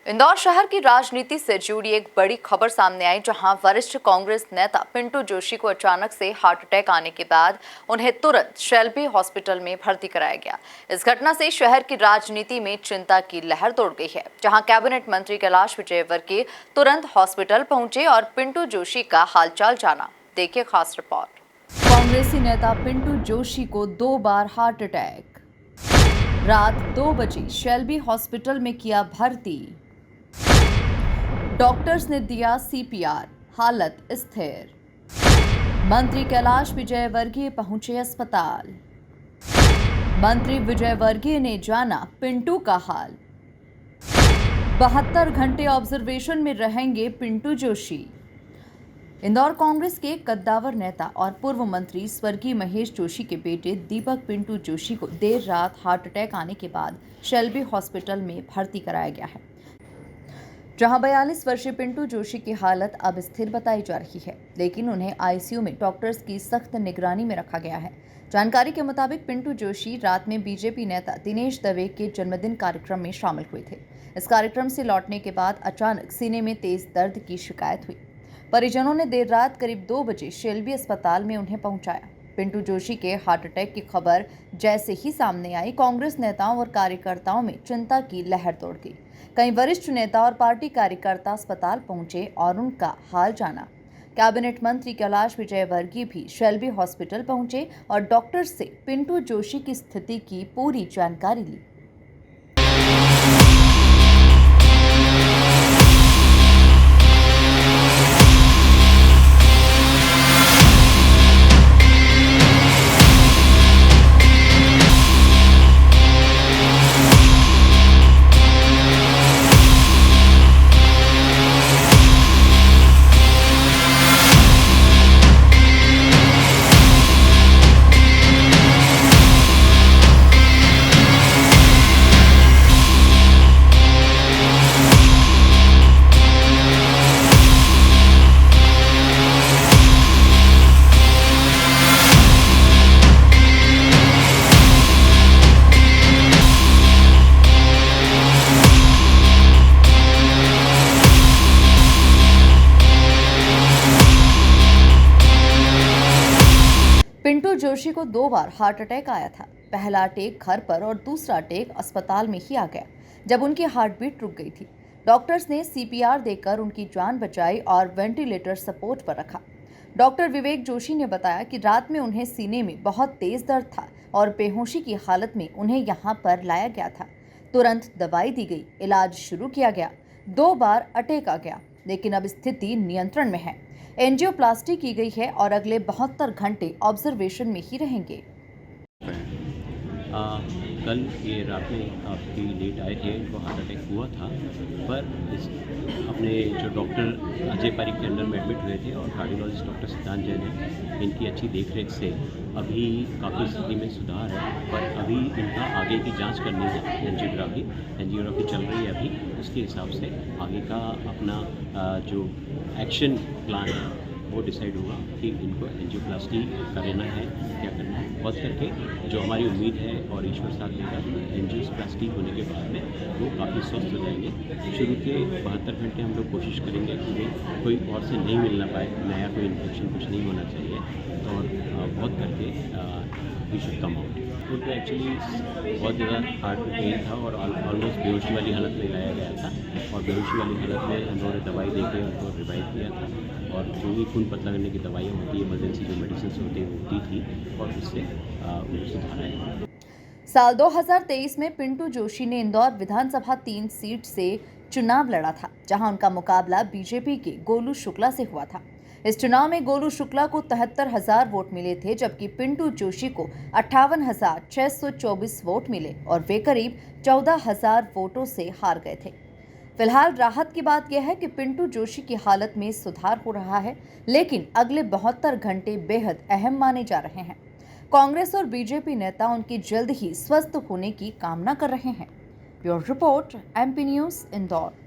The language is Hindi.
इंदौर शहर की राजनीति से जुड़ी एक बड़ी खबर सामने आई, जहां वरिष्ठ कांग्रेस नेता पिंटू जोशी को अचानक से हार्ट अटैक आने के बाद उन्हें तुरंत शेल्बी हॉस्पिटल में भर्ती कराया गया। इस घटना से शहर की राजनीति में चिंता की लहर दौड़ गई है, जहां कैबिनेट मंत्री कैलाश विजयवर्गीय तुरंत हॉस्पिटल पहुंचे और पिंटू जोशी का हालचाल जाना। देखिए खास रिपोर्ट। कांग्रेसी नेता पिंटू जोशी को 2 बार हार्ट अटैक, रात 2 बजे शेल्बी हॉस्पिटल में किया भर्ती। डॉक्टर्स ने दिया सीपीआर, हालत स्थिर। मंत्री कैलाश विजयवर्गीय पहुंचे अस्पताल। मंत्री विजयवर्गीय ने जाना पिंटू का हाल। 72 घंटे ऑब्जर्वेशन में रहेंगे पिंटू जोशी। इंदौर कांग्रेस के कद्दावर नेता और पूर्व मंत्री स्वर्गीय महेश जोशी के बेटे दीपक पिंटू जोशी को देर रात हार्ट अटैक आने के बाद शेल्बी हॉस्पिटल में भर्ती कराया गया है, जहां 42 वर्षीय पिंटू जोशी की हालत अब स्थिर बताई जा रही है, लेकिन उन्हें आईसीयू में डॉक्टर्स की सख्त निगरानी में रखा गया है। जानकारी के मुताबिक पिंटू जोशी रात में बीजेपी नेता दिनेश दवे के जन्मदिन कार्यक्रम में शामिल हुए थे। इस कार्यक्रम से लौटने के बाद अचानक सीने में तेज दर्द की शिकायत हुई। परिजनों ने देर रात करीब 2 बजे शेल्बी अस्पताल में उन्हें पहुंचाया। पिंटू जोशी के हार्ट अटैक की खबर जैसे ही सामने आई, कांग्रेस नेताओं और कार्यकर्ताओं में चिंता की लहर दौड़ गई। कई वरिष्ठ नेता और पार्टी कार्यकर्ता अस्पताल पहुंचे और उनका हाल जाना। कैबिनेट मंत्री कैलाश विजयवर्गीय भी शेल्बी हॉस्पिटल पहुंचे और डॉक्टर से पिंटू जोशी की स्थिति की पूरी जानकारी ली। पिंटू जोशी को 2 बार हार्ट अटैक आया था। पहला अटैक घर पर और दूसरा अटैक अस्पताल में ही आ गया, जब उनकी हार्ट बीट रुक गई थी। डॉक्टर्स ने सीपीआर देकर उनकी जान बचाई और वेंटिलेटर सपोर्ट पर रखा। डॉक्टर विवेक जोशी ने बताया कि रात में उन्हें सीने में बहुत तेज दर्द था और बेहोशी की हालत में उन्हें यहाँ पर लाया गया था। तुरंत दवाई दी गई, इलाज शुरू किया गया। 2 बार अटैक आ गया, लेकिन अब स्थिति नियंत्रण में है। एंजियोप्लास्टी की गई है और अगले 72 घंटे ऑब्जर्वेशन में ही रहेंगे। कल ये रात में काफ़ी लेट आए थे, इनको हार्ट अटैक हुआ था, पर अपने जो डॉक्टर अजय पारिक के अंडर में एडमिट हुए थे और कार्डियोलॉजिस्ट डॉक्टर सिद्धांत जैन ने इनकी अच्छी देखरेख से अभी काफ़ी स्थिति में सुधार है। पर अभी इनका आगे की जांच करनी है, एंजियोग्राफी चल रही है अभी, उसके हिसाब से आगे का अपना जो एक्शन प्लान है वो डिसाइड होगा कि इनको एंजियोप्लास्टी करना है, क्या करना है। बहुत करके जो हमारी उम्मीद है और ईश्वर साथ देगा, एंजियोप्लास्टी होने के बाद में वो काफ़ी स्वस्थ हो जाएंगे। शुरू के 72 घंटे हम लोग कोशिश करेंगे कि कोई और से नहीं मिलना पाए, नया कोई इन्फेक्शन कुछ नहीं होना चाहिए, और बहुत करके वी शुड कम आउट। उनको एक्चुअली बहुत ज़्यादा हार्ट में पेन था और ऑलमोस्ट बेहोशी वाली हालत में लाया गया था, और बेहोशी वाली हालत में हम लोगों ने दवाई देकर उनको रिवाइव किया था, और जो भी खून पतला करने की दवाइयाँ होती है, इमरजेंसी जो मेडिसिन होती है वो दी थी, और उससे उनको सुधार आया। साल 2023 में पिंटू जोशी ने इंदौर विधानसभा 3 सीट से चुनाव लड़ा था, जहां उनका मुकाबला बीजेपी के गोलू शुक्ला से हुआ था। इस चुनाव में गोलू शुक्ला को 73,000 वोट मिले थे, जबकि पिंटू जोशी को 58,624 वोट मिले और वे करीब 14,000 वोटों से हार गए थे। फिलहाल राहत की बात यह है कि पिंटू जोशी की हालत में सुधार हो रहा है, लेकिन अगले 72 घंटे बेहद अहम माने जा रहे हैं। कांग्रेस और बीजेपी नेता उनकी जल्द ही स्वस्थ होने की कामना कर रहे हैं। Bureau report, MP news, Indore.